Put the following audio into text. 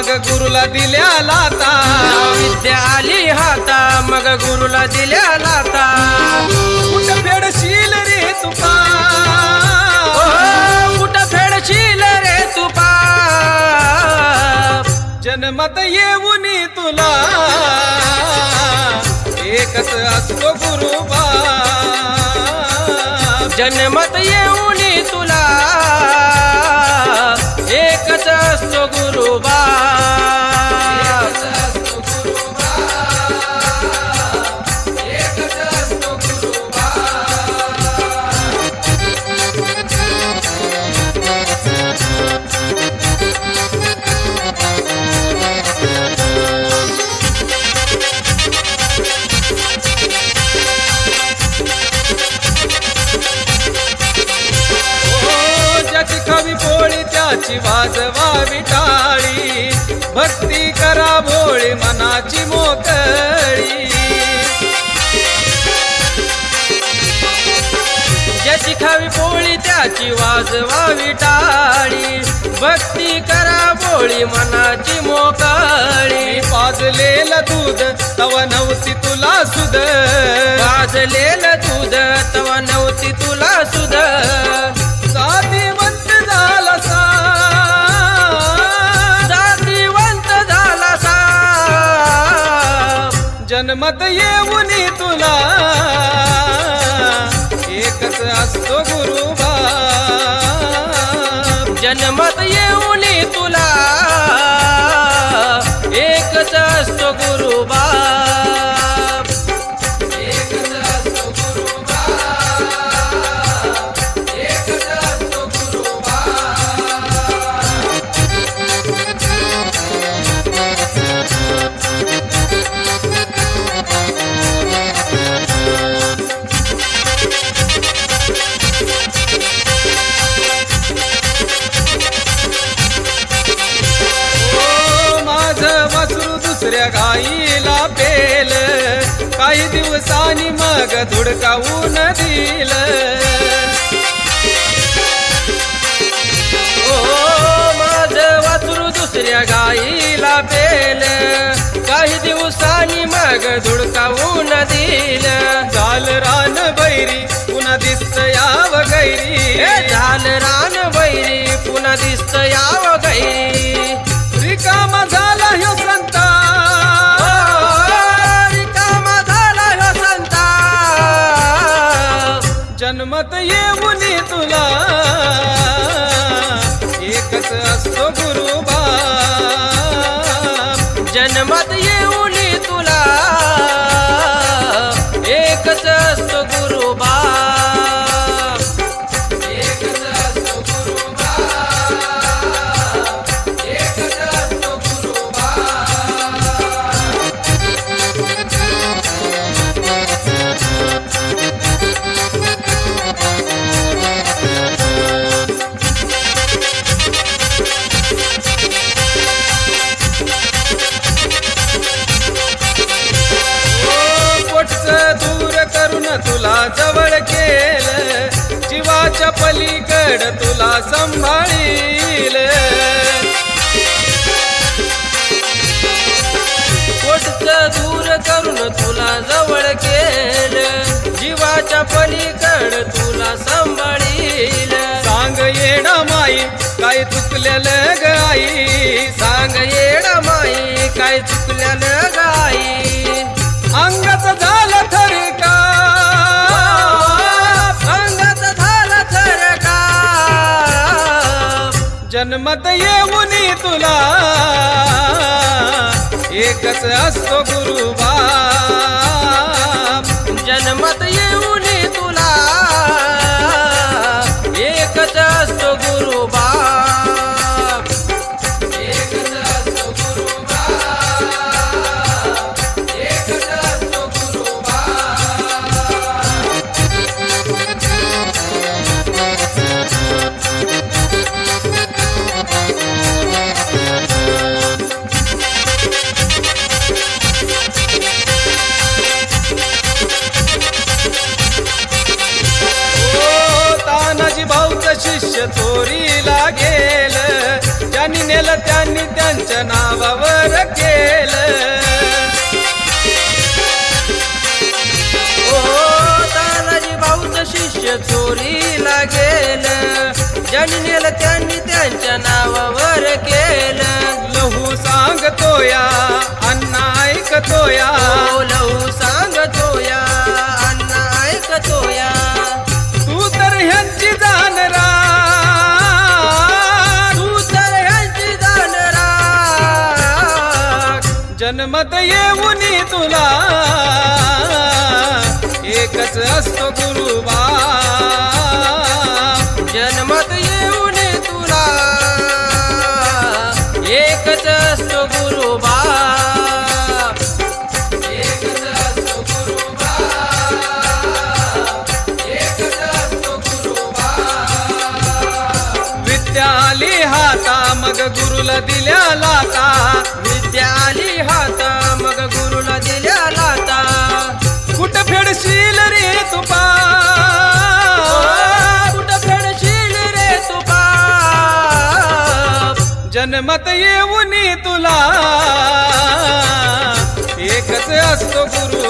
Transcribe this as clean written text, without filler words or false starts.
मग गुरुला दिल्या लाता, विद्या आली हाता मग गुरुला दिल्या लाता. कुठं फेडशील रे तुका, कुठं फेडशील रे तुका. जन्मत येऊन तुला एकच असतो गुरुबा. जन्मत येऊन तुला एकच असतो गुरुबा. खवी पोळी त्याची वाजवावी टाळी, भक्ती करा भोळी मनाची मोकळी. ज्याची खावी पोळी त्याची वाजवावी टाळी, भक्ती करा भोळी मनाची मोकळी. पाजलेलं दूध तवा नव्हती तुला सुध, पाजलेलं दूध तवा नव्हती तुला सुध. जातीवंत झाला सा, जातीवंत झाला सा. जन्मत येऊन तुला एकच असतो गुरुबा. जन्मत येऊन तुला एकच असतो गुरुबा. दुसऱ्या गाईला पेल, काही दिवसांनी मग धुडकावून दिल. माझं वासरू दुसऱ्या गाईला पेल, काही दिवसांनी मग धुडकावून दिल. झाल रान बैरी पुन्हा दिसत याव गैरी, झाल रान बैरी पुन्हा दिसत याव गैरी. रिकामा झाला ह्यो संता, रिकामा झाला ह्यो संता. जन्मत येऊन तुला एकच असतो गुरुबा. जन्मत येऊन तुला एकच असतो गुरुबा. तुला जवळ केलं, जीवाच्या पलीकड तुला सांभाळील. कोटचं दूर करून तुला जवळ केलं, जीवाच्या पलीकड तुला सांभाळील. सांग येडा माई काय चुकलेलं ग आई, सांग येडा माई काय चुकलेलं ग आई. अंगात झालं थरका, अंगात झालं थरका. जन्मत येऊन तुला एकच असतो गुरुबा. जन्मत येऊन तुला एकच असतो गुरुबा. त्यांनी त्यांच्या नावावर केलं. तानाजी भाऊचं शिष्य चोरीला गेलं, ज्यांनी नेलं त्यांनी त्यांच्या नावावर केलं. लहू सांगतोया अण्णा ऐकतोया, लहू सांगतोया अण्णा ऐकतोया. तू तर ह्यांची जाणरा, तू तर ह्यांची जाणरा. जन्मत येऊनी तुला एकच असतो गुरुबा. जन्मत येऊन तुला एकच असतो गुरुबा. एकच असतो गुरुबा, एकच असतो गुरुबा. विद्या आली हाता मग गुरुला दिल्या लाता, विद्या आली हाता मग गुरुला दिल्या लाता. कुठ फेडशील रे तुपा, कुठं फेडशील रे तुपा. जन्मत येऊनी तुला एकच असतो गुरु.